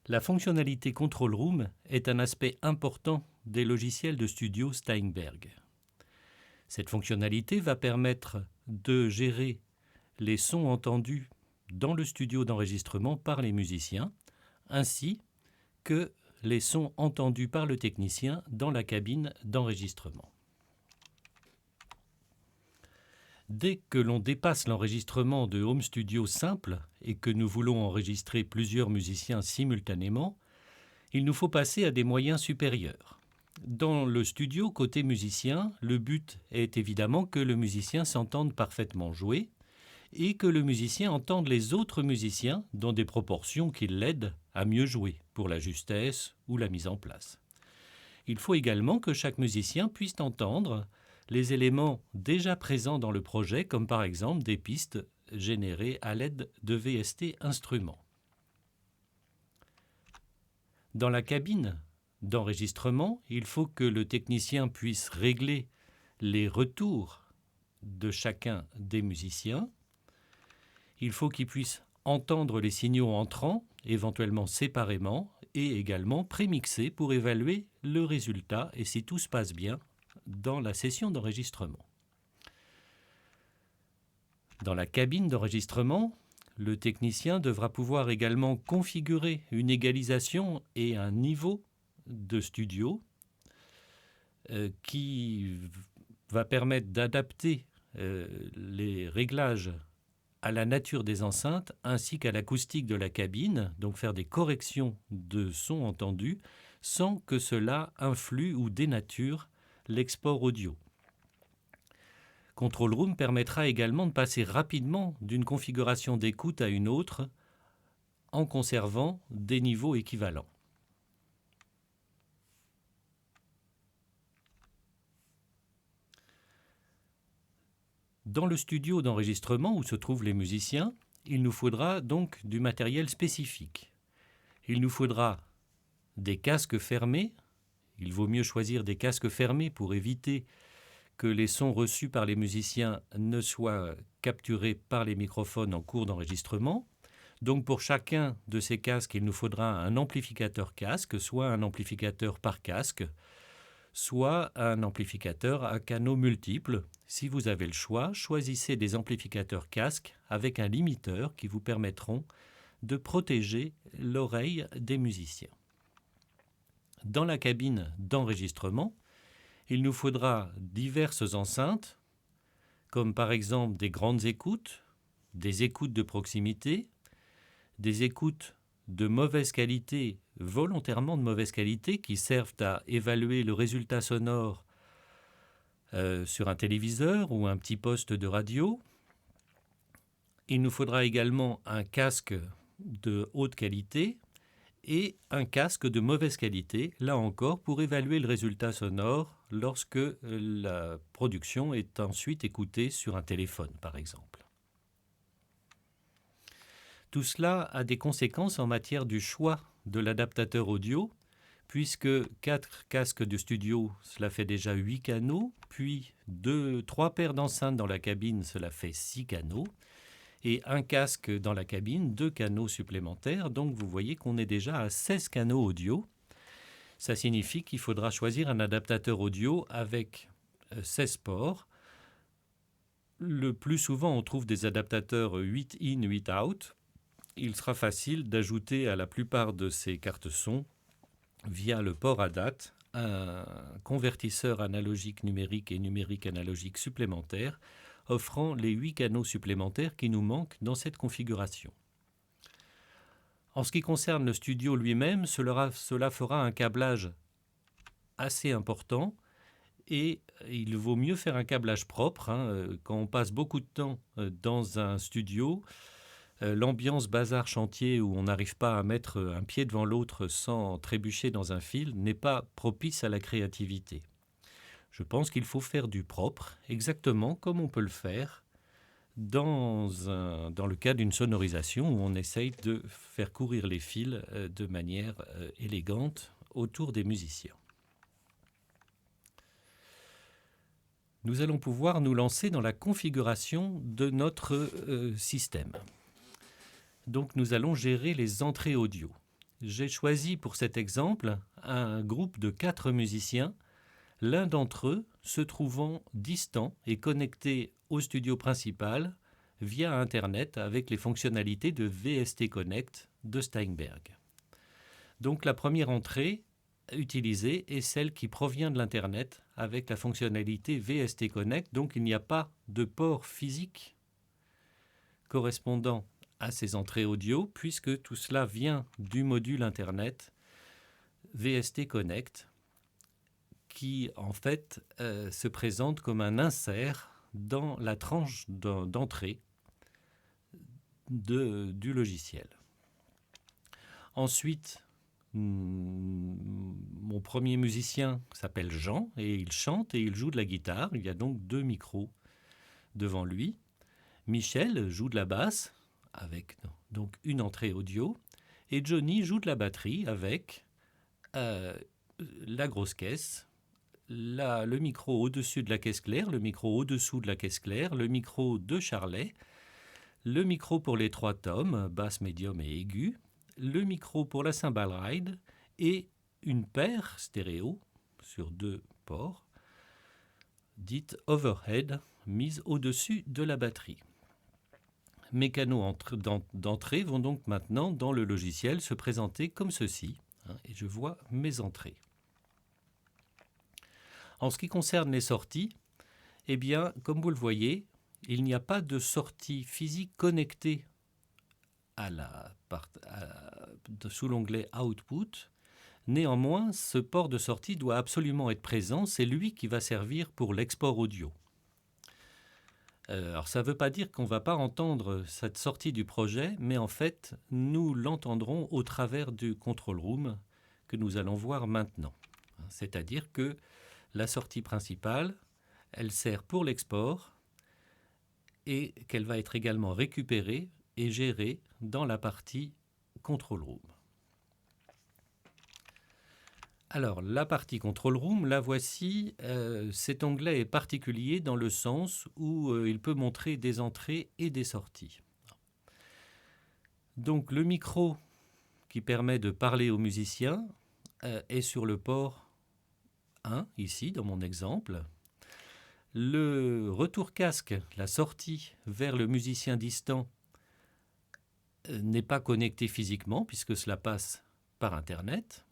La fonctionnalité Control Room est un aspect important des logiciels de studio Steinberg. Cette fonctionnalité va permettre de gérer les sons entendus dans le studio d'enregistrement par les musiciens, ainsi que les sons entendus par le technicien dans la cabine d'enregistrement. Dès que l'on dépasse l'enregistrement de home studio simple et que nous voulons enregistrer plusieurs musiciens simultanément, il nous faut passer à des moyens supérieurs. Dans le studio côté musicien, le but est évidemment que le musicien s'entende parfaitement jouer et que le musicien entende les autres musiciens dans des proportions qui l'aident à mieux jouer pour la justesse ou la mise en place. Il faut également que chaque musicien puisse entendre les éléments déjà présents dans le projet, comme par exemple des pistes générées à l'aide de VST instruments. Dans la cabine d'enregistrement, il faut que le technicien puisse régler les retours de chacun des musiciens. Il faut qu'il puisse entendre les signaux entrants, éventuellement séparément, et également prémixer pour évaluer le résultat et si tout se passe bien dans la session d'enregistrement. Dans la cabine d'enregistrement, le technicien devra pouvoir également configurer une égalisation et un niveau de studio qui va permettre d'adapter les réglages à la nature des enceintes ainsi qu'à l'acoustique de la cabine, donc faire des corrections de son entendu sans que cela influe ou dénature l'export audio. Control Room permettra également de passer rapidement d'une configuration d'écoute à une autre en conservant des niveaux équivalents. Dans le studio d'enregistrement où se trouvent les musiciens, il nous faudra donc du matériel spécifique. Il nous faudra des casques fermés. Il vaut mieux choisir des casques fermés pour éviter que les sons reçus par les musiciens ne soient capturés par les microphones en cours d'enregistrement. Donc pour chacun de ces casques, il nous faudra un amplificateur casque, soit un amplificateur par casque, soit un amplificateur à canaux multiples. Si vous avez le choix, choisissez des amplificateurs casques avec un limiteur qui vous permettront de protéger l'oreille des musiciens. Dans la cabine d'enregistrement, il nous faudra diverses enceintes, comme par exemple des grandes écoutes, des écoutes de proximité, des écoutes de mauvaise qualité, volontairement de mauvaise qualité, qui servent à évaluer le résultat sonore sur un téléviseur ou un petit poste de radio. Il nous faudra également un casque de haute qualité et un casque de mauvaise qualité, là encore, pour évaluer le résultat sonore lorsque la production est ensuite écoutée sur un téléphone, par exemple. Tout cela a des conséquences en matière du choix de l'adaptateur audio, puisque 4 casques de studio, cela fait déjà 8 canaux, puis 3 paires d'enceintes dans la cabine, cela fait 6 canaux, et un casque dans la cabine, 2 canaux supplémentaires, donc vous voyez qu'on est déjà à 16 canaux audio. Ça signifie qu'il faudra choisir un adaptateur audio avec 16 ports. Le plus souvent, on trouve des adaptateurs 8 in, 8 out. Il sera facile d'ajouter à la plupart de ces cartes son, via le port ADAT, un convertisseur analogique numérique et numérique analogique supplémentaire, offrant les 8 canaux supplémentaires qui nous manquent dans cette configuration. En ce qui concerne le studio lui-même, cela fera un câblage assez important et il vaut mieux faire un câblage propre. Quand on passe beaucoup de temps dans un studio, l'ambiance bazar chantier où on n'arrive pas à mettre un pied devant l'autre sans trébucher dans un fil n'est pas propice à la créativité. Je pense qu'il faut faire du propre, exactement comme on peut le faire dans le cas d'une sonorisation où on essaye de faire courir les fils de manière élégante autour des musiciens. Nous allons pouvoir nous lancer dans la configuration de notre système. Donc nous allons gérer les entrées audio. J'ai choisi pour cet exemple un groupe de 4 musiciens, l'un d'entre eux se trouvant distant et connecté au studio principal via Internet avec les fonctionnalités de VST Connect de Steinberg. Donc la première entrée utilisée est celle qui provient de l'Internet avec la fonctionnalité VST Connect. Donc il n'y a pas de port physique correspondant à ces entrées audio puisque tout cela vient du module Internet VST Connect qui en fait se présente comme un insert dans la tranche d'entrée du logiciel. Ensuite, mon premier musicien s'appelle Jean et il chante et il joue de la guitare. Il y a donc 2 micros devant lui. Michel joue de la basse avec donc une entrée audio et Johnny joue de la batterie avec la grosse caisse, le micro au-dessus de la caisse claire, le micro au-dessous de la caisse claire, le micro de charlet, le micro pour les 3 tomes, basse, médium et aigu, le micro pour la cymbale ride et une paire stéréo sur 2 ports, dite overhead, mise au-dessus de la batterie. Mes canaux d'entrée vont donc maintenant dans le logiciel se présenter comme ceci, et je vois mes entrées. En ce qui concerne les sorties, eh bien, comme vous le voyez, il n'y a pas de sortie physique connectée sous l'onglet Output. Néanmoins, ce port de sortie doit absolument être présent. C'est lui qui va servir pour l'export audio. Alors, ça ne veut pas dire qu'on ne va pas entendre cette sortie du projet, mais en fait, nous l'entendrons au travers du control room que nous allons voir maintenant. C'est-à-dire que la sortie principale, elle sert pour l'export et qu'elle va être également récupérée et gérée dans la partie control room. Alors, la partie control room, la voici. Cet onglet est particulier dans le sens où il peut montrer des entrées et des sorties. Donc, le micro qui permet de parler aux musiciens est sur le port 1, ici, dans mon exemple. Le retour casque, la sortie vers le musicien distant, n'est pas connecté physiquement puisque cela passe par Internet.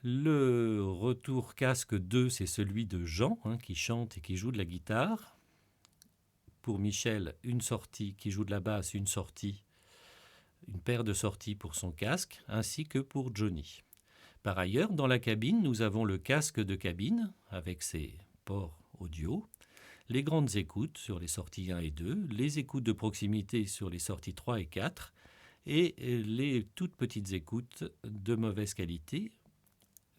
Le retour casque 2, c'est celui de Jean, qui chante et qui joue de la guitare. Pour Michel, une sortie qui joue de la basse, une paire de sorties pour son casque, ainsi que pour Johnny. Par ailleurs, dans la cabine, nous avons le casque de cabine avec ses ports audio, les grandes écoutes sur les sorties 1 et 2, les écoutes de proximité sur les sorties 3 et 4, et les toutes petites écoutes de mauvaise qualité,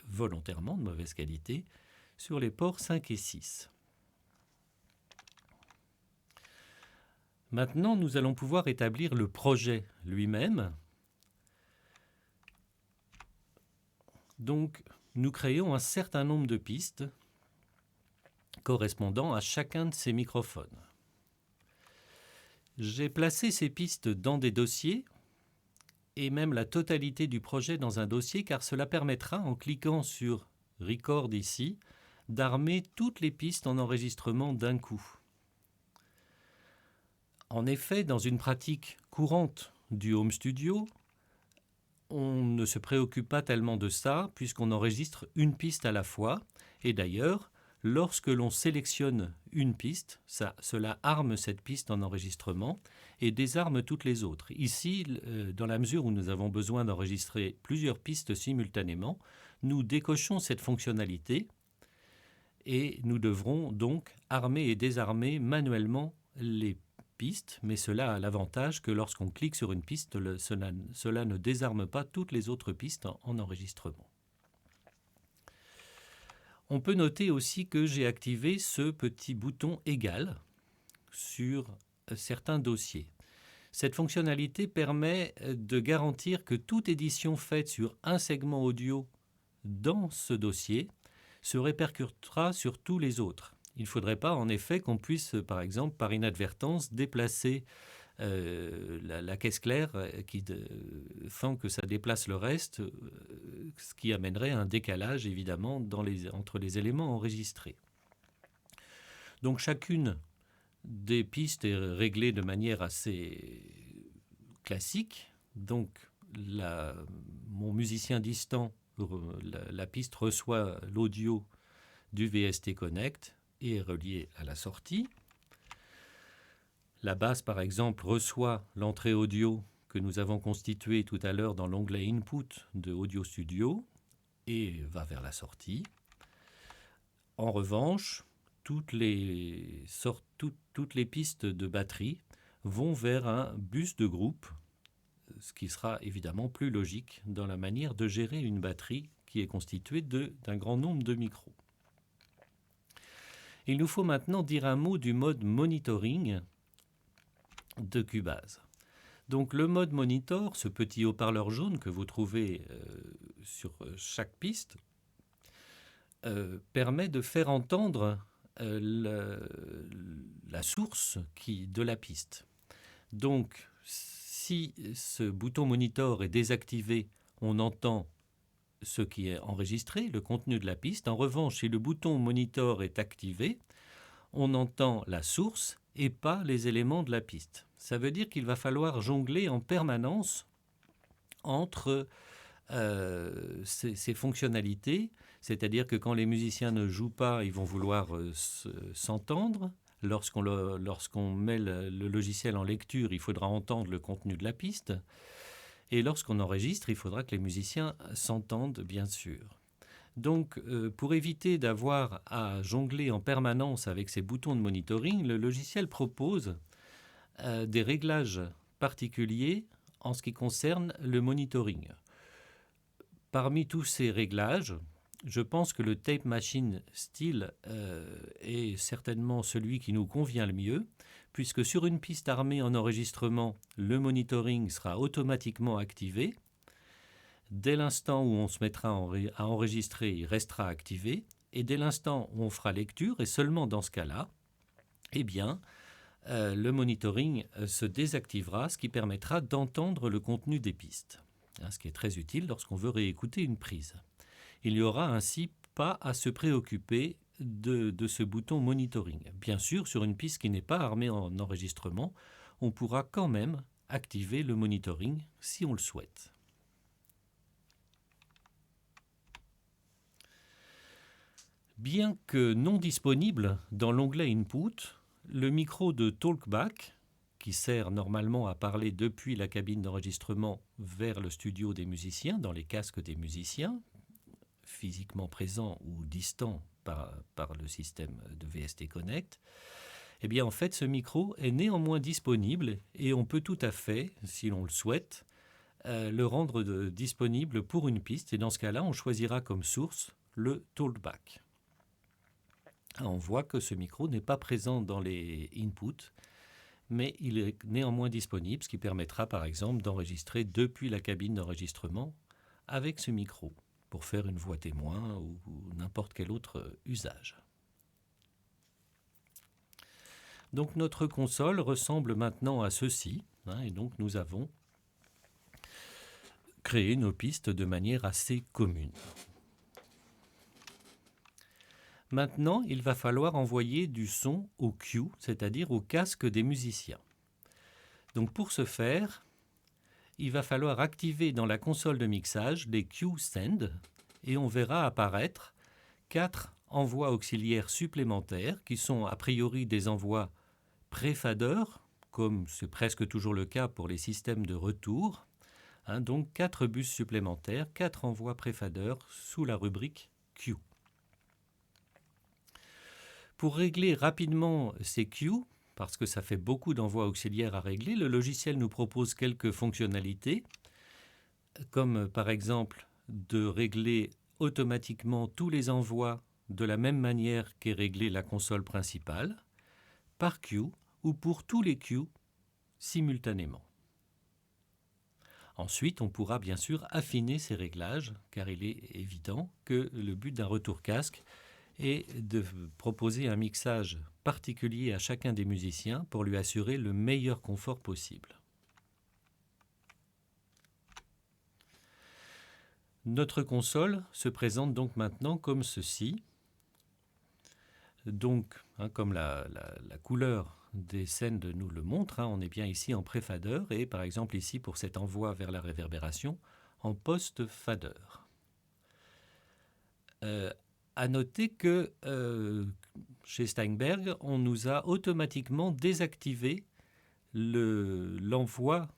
volontairement de mauvaise qualité, sur les ports 5 et 6. Maintenant, nous allons pouvoir établir le projet lui-même. Donc, nous créons un certain nombre de pistes correspondant à chacun de ces microphones. J'ai placé ces pistes dans des dossiers et même la totalité du projet dans un dossier car cela permettra, en cliquant sur Record ici, d'armer toutes les pistes en enregistrement d'un coup. En effet, dans une pratique courante du home studio, on ne se préoccupe pas tellement de ça puisqu'on enregistre une piste à la fois. Et d'ailleurs, lorsque l'on sélectionne une piste, cela arme cette piste en enregistrement et désarme toutes les autres. Ici, dans la mesure où nous avons besoin d'enregistrer plusieurs pistes simultanément, nous décochons cette fonctionnalité et nous devrons donc armer et désarmer manuellement les pistes, mais cela a l'avantage que lorsqu'on clique sur une piste, cela ne désarme pas toutes les autres pistes en enregistrement. On peut noter aussi que j'ai activé ce petit bouton égal sur certains dossiers. Cette fonctionnalité permet de garantir que toute édition faite sur un segment audio dans ce dossier se répercutera sur tous les autres. Il ne faudrait pas en effet qu'on puisse, par exemple, par inadvertance, déplacer la caisse claire font que ça déplace le reste, ce qui amènerait un décalage évidemment entre les éléments enregistrés. Donc chacune des pistes est réglée de manière assez classique. Donc mon musicien distant, la piste reçoit l'audio du VST Connect et est reliée à la sortie. La basse, par exemple, reçoit l'entrée audio que nous avons constituée tout à l'heure dans l'onglet Input de Audio Studio et va vers la sortie. En revanche, toutes les pistes de batterie vont vers un bus de groupe, ce qui sera évidemment plus logique dans la manière de gérer une batterie qui est constituée d'un grand nombre de micros. Il nous faut maintenant dire un mot du mode monitoring de Cubase. Donc le mode monitor, ce petit haut-parleur jaune que vous trouvez sur chaque piste, permet de faire entendre la source de la piste. Donc si ce bouton monitor est désactivé, on entend ce qui est enregistré, le contenu de la piste. En revanche, si le bouton monitor est activé, on entend la source et pas les éléments de la piste. Ça veut dire qu'il va falloir jongler en permanence entre ces fonctionnalités, c'est-à-dire que quand les musiciens ne jouent pas, ils vont vouloir s'entendre. Lorsqu'on met le logiciel en lecture, il faudra entendre le contenu de la piste. Et lorsqu'on enregistre, il faudra que les musiciens s'entendent, bien sûr. Donc, pour éviter d'avoir à jongler en permanence avec ces boutons de monitoring, le logiciel propose des réglages particuliers en ce qui concerne le monitoring. Parmi tous ces réglages, je pense que le Tape Machine Style est certainement celui qui nous convient le mieux, puisque sur une piste armée en enregistrement, le monitoring sera automatiquement activé. Dès l'instant où on se mettra à enregistrer, il restera activé. Et dès l'instant où on fera lecture, et seulement dans ce cas-là, eh bien, le monitoring se désactivera, ce qui permettra d'entendre le contenu des pistes, ce qui est très utile lorsqu'on veut réécouter une prise. Il n'y aura ainsi pas à se préoccuper de ce bouton monitoring. Bien sûr, sur une piste qui n'est pas armée en enregistrement, on pourra quand même activer le monitoring si on le souhaite. Bien que non disponible dans l'onglet Input, le micro de Talkback, qui sert normalement à parler depuis la cabine d'enregistrement vers le studio des musiciens, dans les casques des musiciens, physiquement présents ou distants par le système de VST Connect, eh bien en fait ce micro est néanmoins disponible et on peut tout à fait, si l'on le souhaite, le rendre disponible pour une piste, et dans ce cas-là on choisira comme source le Talkback. On voit que ce micro n'est pas présent dans les inputs, mais il est néanmoins disponible, ce qui permettra par exemple d'enregistrer depuis la cabine d'enregistrement avec ce micro, pour faire une voix témoin ou n'importe quel autre usage. Donc notre console ressemble maintenant à ceci, et donc nous avons créé nos pistes de manière assez commune. Maintenant, il va falloir envoyer du son au cue, c'est-à-dire au casque des musiciens. Donc pour ce faire, il va falloir activer dans la console de mixage les cue send et on verra apparaître 4 envois auxiliaires supplémentaires qui sont a priori des envois pré-fader, comme c'est presque toujours le cas pour les systèmes de retour. Donc 4 bus supplémentaires, 4 envois pré-fader sous la rubrique cue. Pour régler rapidement ces cues, parce que ça fait beaucoup d'envois auxiliaires à régler, le logiciel nous propose quelques fonctionnalités, comme par exemple de régler automatiquement tous les envois de la même manière qu'est réglée la console principale, par cue ou pour tous les cues simultanément. Ensuite, on pourra bien sûr affiner ces réglages, car il est évident que le but d'un retour casque est de proposer un mixage particulier à chacun des musiciens pour lui assurer le meilleur confort possible. Notre console se présente donc maintenant comme ceci. Donc, comme la couleur des scènes nous le montre, on est bien ici en pré-fader et par exemple ici pour cet envoi vers la réverbération en post-fader. À noter que chez Steinberg, on nous a automatiquement désactivé l'envoi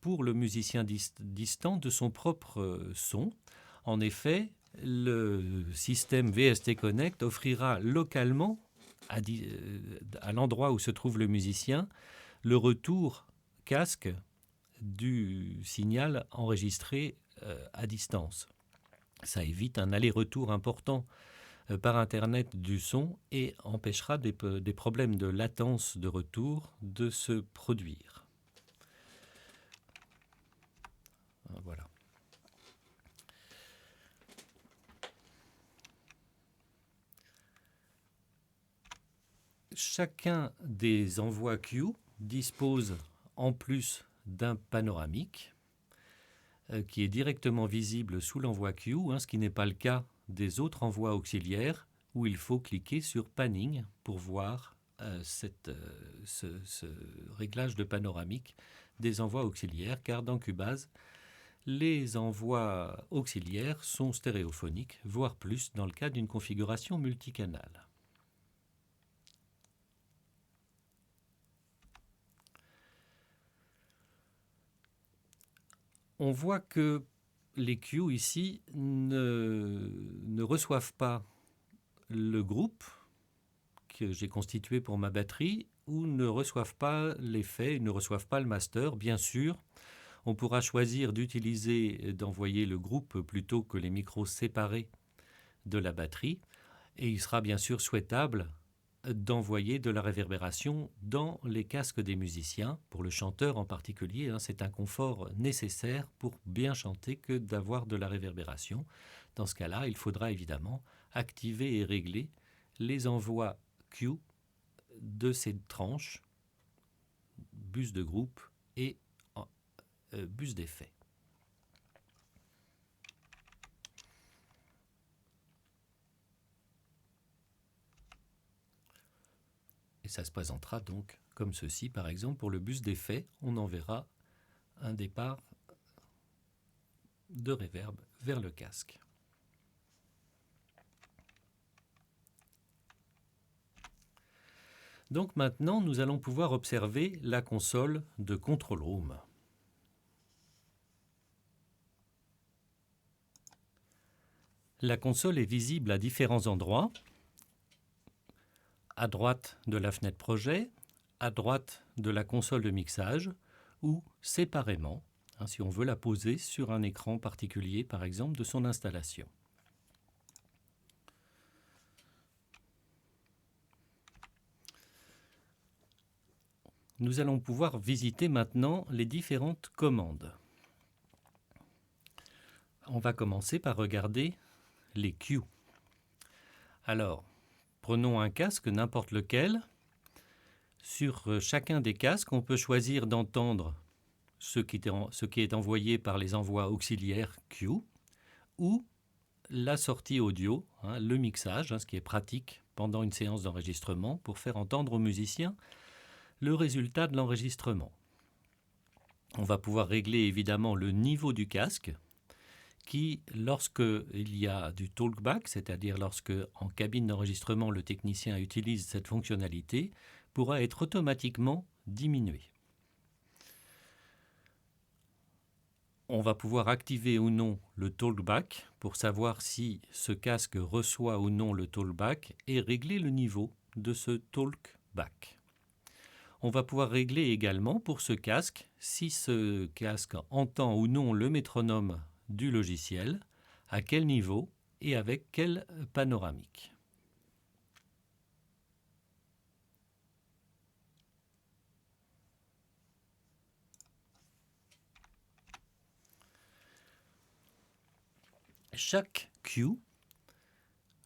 pour le musicien distant de son propre son. En effet, le système VST Connect offrira localement, à l'endroit où se trouve le musicien, le retour casque du signal enregistré à distance. Ça évite un aller-retour important par Internet du son et empêchera des problèmes de latence de retour de se produire. Voilà. Chacun des envois Q dispose en plus d'un panoramique qui est directement visible sous l'envoi Q, ce qui n'est pas le cas des autres envois auxiliaires où il faut cliquer sur Panning pour voir ce réglage de panoramique des envois auxiliaires, car dans Cubase, les envois auxiliaires sont stéréophoniques, voire plus dans le cas d'une configuration multicanal. On voit que les Q ici ne reçoivent pas le groupe que j'ai constitué pour ma batterie ou ne reçoivent pas l'effet, ne reçoivent pas le master. Bien sûr, on pourra choisir d'envoyer le groupe plutôt que les micros séparés de la batterie. Et il sera bien sûr souhaitable d'envoyer de la réverbération dans les casques des musiciens. Pour le chanteur en particulier, c'est un confort nécessaire pour bien chanter que d'avoir de la réverbération. Dans ce cas-là, il faudra évidemment activer et régler les envois Q de ces tranches, bus de groupe et bus d'effet. Et ça se présentera donc comme ceci. Par exemple, pour le bus d'effet, on enverra un départ de réverb vers le casque. Donc maintenant, nous allons pouvoir observer la console de Control Room. La console est visible à différents endroits. À droite de la fenêtre projet, à droite de la console de mixage, ou séparément, si on veut la poser sur un écran particulier, par exemple, de son installation. Nous allons pouvoir visiter maintenant les différentes commandes. On va commencer par regarder les Q. Alors, prenons un casque, n'importe lequel. Sur chacun des casques, on peut choisir d'entendre ce qui est envoyé par les envois auxiliaires Q ou la sortie audio, le mixage, ce qui est pratique pendant une séance d'enregistrement pour faire entendre aux musiciens le résultat de l'enregistrement. On va pouvoir régler évidemment le niveau du casque qui, lorsqu'il y a du talkback, c'est-à-dire lorsque en cabine d'enregistrement le technicien utilise cette fonctionnalité, pourra être automatiquement diminué. On va pouvoir activer ou non le talkback pour savoir si ce casque reçoit ou non le talkback et régler le niveau de ce talkback. On va pouvoir régler également pour ce casque si ce casque entend ou non le métronome du logiciel, à quel niveau et avec quelle panoramique. Chaque Q,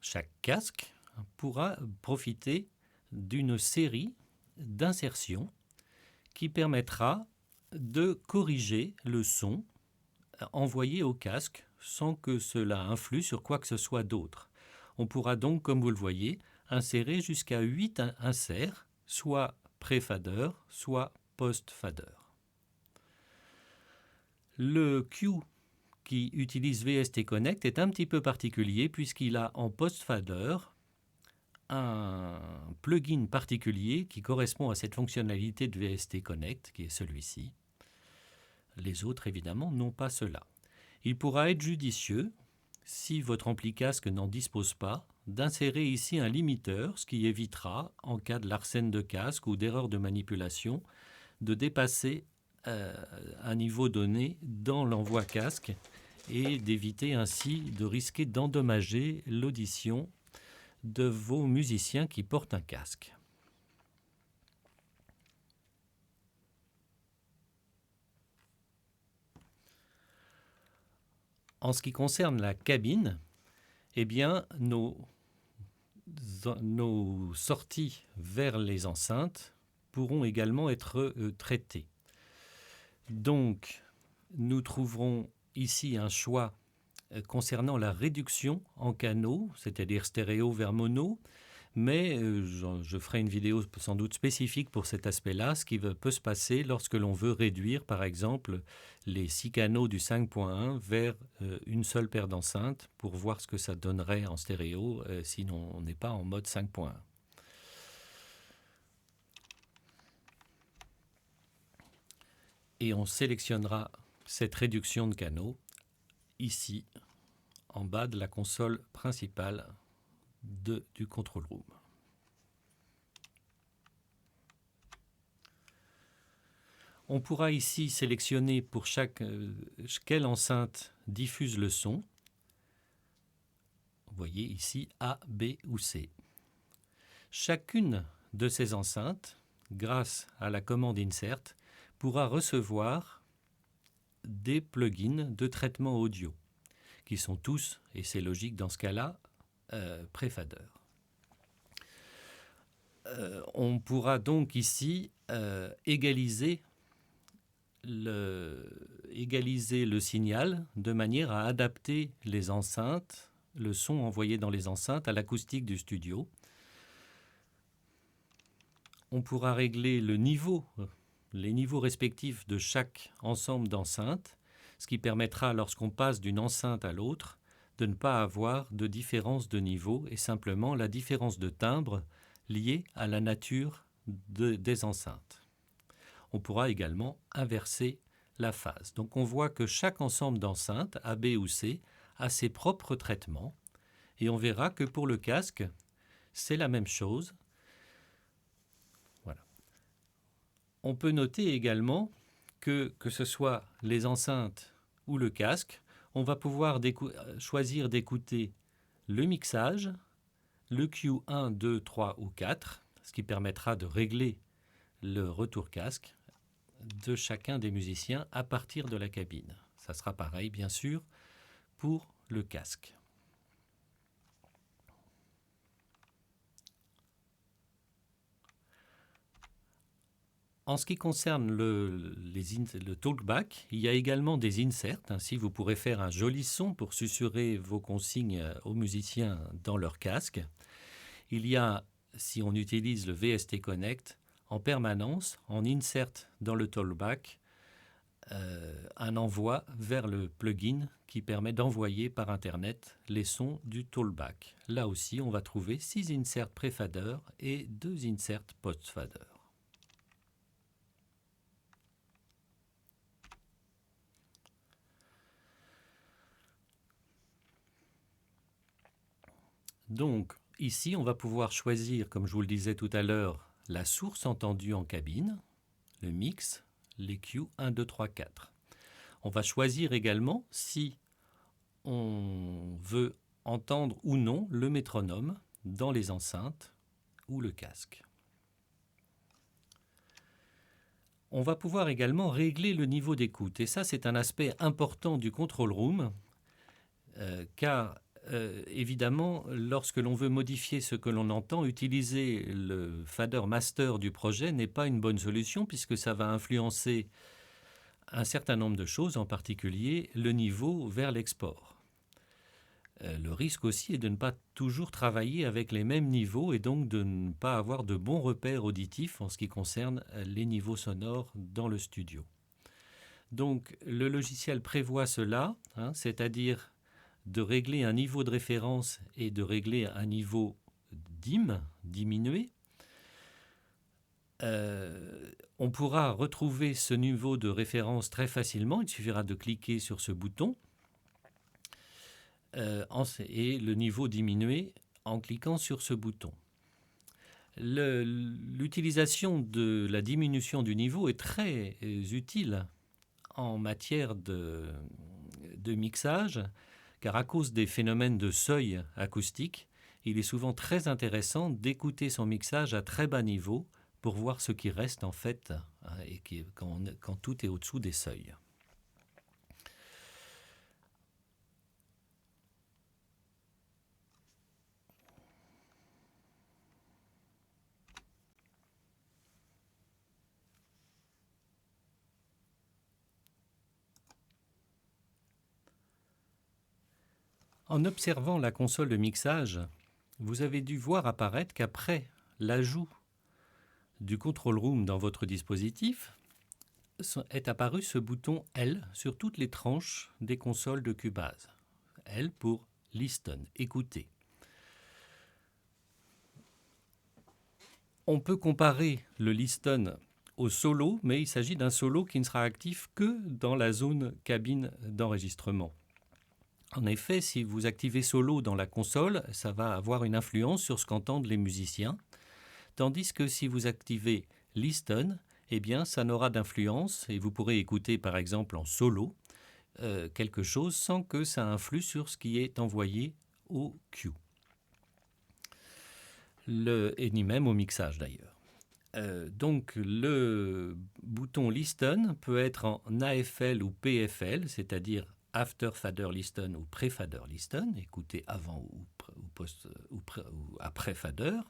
chaque casque, pourra profiter d'une série d'insertions qui permettra de corriger le son envoyé au casque sans que cela influe sur quoi que ce soit d'autre. On pourra donc, comme vous le voyez, insérer jusqu'à 8 inserts, soit pré-fader, soit post-fader. Le Q qui utilise VST Connect est un petit peu particulier puisqu'il a en post-fader un plugin particulier qui correspond à cette fonctionnalité de VST Connect, qui est celui-ci. Les autres, évidemment, n'ont pas cela. Il pourra être judicieux, si votre ampli casque n'en dispose pas, d'insérer ici un limiteur, ce qui évitera, en cas de larcène de casque ou d'erreur de manipulation, de dépasser un niveau donné dans l'envoi casque et d'éviter ainsi de risquer d'endommager l'audition de vos musiciens qui portent un casque. En ce qui concerne la cabine, eh bien, nos sorties vers les enceintes pourront également être traitées. Donc, nous trouverons ici un choix concernant la réduction en canaux, c'est-à-dire stéréo vers mono, mais je ferai une vidéo sans doute spécifique pour cet aspect-là, ce qui peut se passer lorsque l'on veut réduire, par exemple, les 6 canaux du 5.1 vers une seule paire d'enceintes pour voir ce que ça donnerait en stéréo si on n'est pas en mode 5.1. Et on sélectionnera cette réduction de canaux ici, en bas de la console principale du control room. On pourra ici sélectionner pour quelle enceinte diffuse le son. Vous voyez ici A, B ou C. Chacune de ces enceintes, grâce à la commande Insert, pourra recevoir des plugins de traitement audio, qui sont tous, et c'est logique dans ce cas-là, pré-fader. On pourra donc ici égaliser le signal de manière à adapter les enceintes, le son envoyé dans les enceintes à l'acoustique du studio. On pourra régler les niveaux respectifs de chaque ensemble d'enceintes, ce qui permettra, lorsqu'on passe d'une enceinte à l'autre, de ne pas avoir de différence de niveau et simplement la différence de timbre liée à la nature des enceintes. On pourra également inverser la phase. Donc on voit que chaque ensemble d'enceintes, A, B ou C, a ses propres traitements et on verra que pour le casque, c'est la même chose. Voilà. On peut noter également que ce soit les enceintes ou le casque, on va pouvoir choisir d'écouter le mixage, le Q1, 2, 3 ou 4, ce qui permettra de régler le retour casque de chacun des musiciens à partir de la cabine. Ça sera pareil, bien sûr, pour le casque. En ce qui concerne le talkback, il y a également des inserts. Ainsi, vous pourrez faire un joli son pour susurrer vos consignes aux musiciens dans leur casque. Il y a, si on utilise le VST Connect, en permanence, en insert dans le talkback, un envoi vers le plugin qui permet d'envoyer par Internet les sons du talkback. Là aussi, on va trouver 6 inserts pré-fader et 2 inserts post-fader. Donc, ici, on va pouvoir choisir, comme je vous le disais tout à l'heure, la source entendue en cabine, le mix, les Q 1, 2, 3, 4. On va choisir également si on veut entendre ou non le métronome dans les enceintes ou le casque. On va pouvoir également régler le niveau d'écoute. Et ça, c'est un aspect important du control room, car Évidemment, lorsque l'on veut modifier ce que l'on entend, utiliser le fader master du projet n'est pas une bonne solution puisque ça va influencer un certain nombre de choses, en particulier le niveau vers l'export. Le risque aussi est de ne pas toujours travailler avec les mêmes niveaux et donc de ne pas avoir de bons repères auditifs en ce qui concerne les niveaux sonores dans le studio. Donc le logiciel prévoit cela, c'est-à-dire de régler un niveau de référence et de régler un niveau dim, diminué. On pourra retrouver ce niveau de référence très facilement, il suffira de cliquer sur ce bouton et le niveau diminué en cliquant sur ce bouton. L'utilisation de la diminution du niveau est très utile en matière de mixage, car à cause des phénomènes de seuil acoustique, il est souvent très intéressant d'écouter son mixage à très bas niveau pour voir ce qui reste en fait et quand tout est au-dessous des seuils. En observant la console de mixage, vous avez dû voir apparaître qu'après l'ajout du control room dans votre dispositif, est apparu ce bouton L sur toutes les tranches des consoles de Cubase. L pour Listen, écouter. On peut comparer le Listen au solo, mais il s'agit d'un solo qui ne sera actif que dans la zone cabine d'enregistrement. En effet, si vous activez solo dans la console, ça va avoir une influence sur ce qu'entendent les musiciens, tandis que si vous activez Listen, eh bien, ça n'aura d'influence et vous pourrez écouter par exemple en solo quelque chose sans que ça influe sur ce qui est envoyé au cue. Et ni même au mixage d'ailleurs. Donc le bouton Listen peut être en AFL ou PFL, c'est-à-dire After Fader Listen ou Pre-Fader Listen, écouter avant ou après Fader.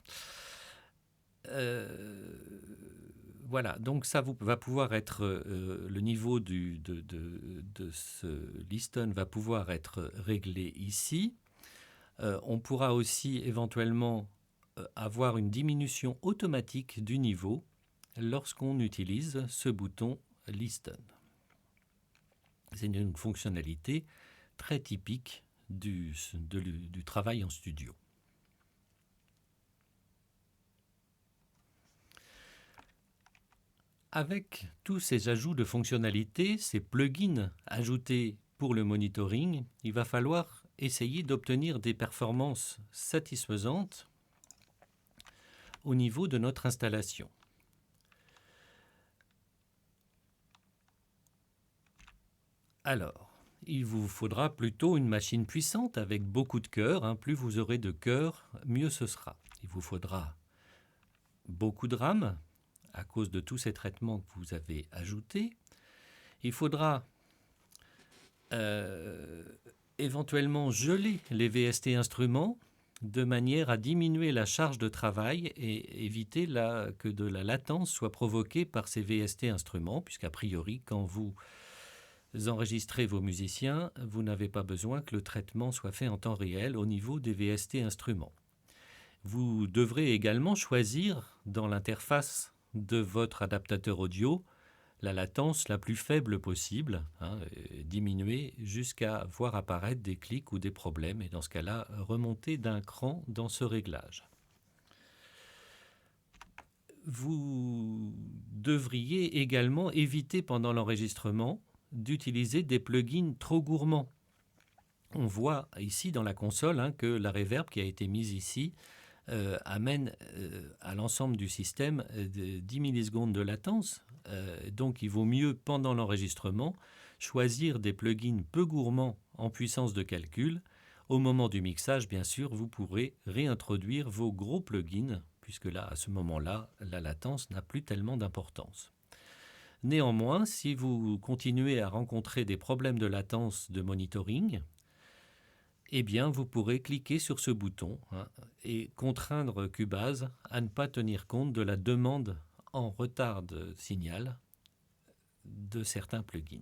Voilà, donc ça va pouvoir être le niveau de ce Listen va pouvoir être réglé ici. On pourra aussi éventuellement avoir une diminution automatique du niveau lorsqu'on utilise ce bouton Listen. C'est une fonctionnalité très typique du travail en studio. Avec tous ces ajouts de fonctionnalités, ces plugins ajoutés pour le monitoring, il va falloir essayer d'obtenir des performances satisfaisantes au niveau de notre installation. Alors, il vous faudra plutôt une machine puissante avec beaucoup de cœurs. Plus vous aurez de cœurs, mieux ce sera. Il vous faudra beaucoup de RAM à cause de tous ces traitements que vous avez ajoutés. Il faudra éventuellement geler les VST instruments de manière à diminuer la charge de travail et éviter que de la latence soit provoquée par ces VST instruments, puisqu'a priori, quand vous enregistrez vos musiciens, vous n'avez pas besoin que le traitement soit fait en temps réel au niveau des VST instruments. Vous devrez également choisir dans l'interface de votre adaptateur audio la latence la plus faible possible, diminuer jusqu'à voir apparaître des clics ou des problèmes, et dans ce cas-là, remonter d'un cran dans ce réglage. Vous devriez également éviter pendant l'enregistrement d'utiliser des plugins trop gourmands. On voit ici dans la console que la reverb qui a été mise ici amène à l'ensemble du système 10 millisecondes de latence. Donc il vaut mieux, pendant l'enregistrement, choisir des plugins peu gourmands en puissance de calcul. Au moment du mixage, bien sûr, vous pourrez réintroduire vos gros plugins, puisque là, à ce moment-là, la latence n'a plus tellement d'importance. Néanmoins, si vous continuez à rencontrer des problèmes de latence de monitoring, eh bien, vous pourrez cliquer sur ce bouton et contraindre Cubase à ne pas tenir compte de la demande en retard de signal de certains plugins.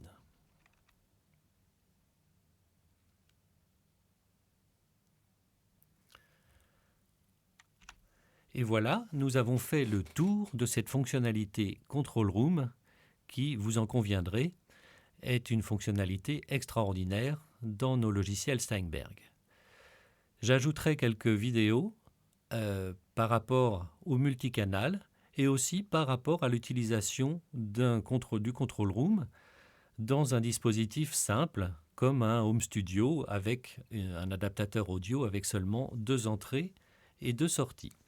Et voilà, nous avons fait le tour de cette fonctionnalité Control Room qui, vous en conviendrez, est une fonctionnalité extraordinaire dans nos logiciels Steinberg. J'ajouterai quelques vidéos par rapport au multicanal et aussi par rapport à l'utilisation du Control Room dans un dispositif simple comme un home studio avec un adaptateur audio avec seulement 2 entrées et 2 sorties.